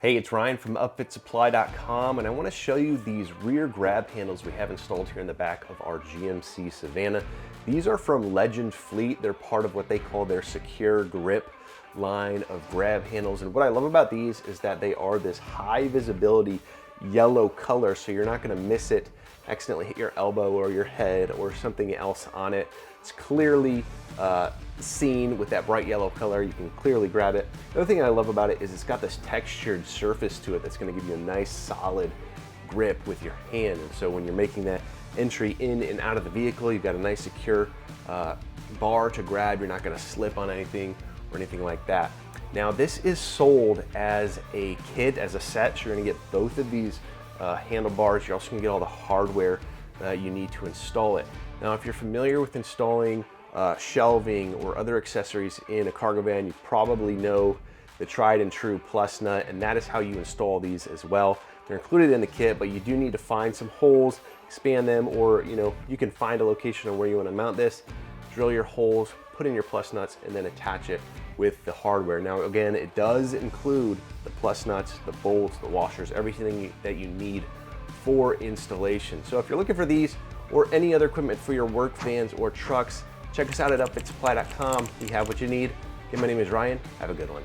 Hey, it's Ryan from UpfitSupply.com, and I want to show you these rear grab handles we have installed here in the back of our GMC Savana. These are from Legend Fleet. They're part of what they call their SecureGrip line of grab handles. And what I love about these is that they are this high visibility yellow color, so you're not going to miss it, accidentally hit your elbow or your head or something else on it. It's clearly seen with that bright yellow color. You can clearly grab it. The other thing I love about it is it's got this textured surface to it that's going to give you a nice solid grip with your hand. And so when you're making that entry in and out of the vehicle, you've got a nice secure bar to grab. You're not going to slip on anything or anything like that. Now this is sold as a kit, as a set, so you're going to get both of these handlebars. You're also going to get all the hardware you need to install it. Now if you're familiar with installing shelving or other accessories in a cargo van, you probably know the tried and true plus nut, and that is how you install these as well. They're included in the kit, but you do need to find some holes, expand them, or you can find a location on where you want to mount this, drill your holes, put in your plus nuts, and then attach it with the hardware. Now again, it does include the plus nuts, the bolts, the washers, everything that you need for installation. So if you're looking for these or any other equipment for your work vans or trucks, check us out at upfitsupply.com. We have what you need. Again, my name is Ryan. Have a good one.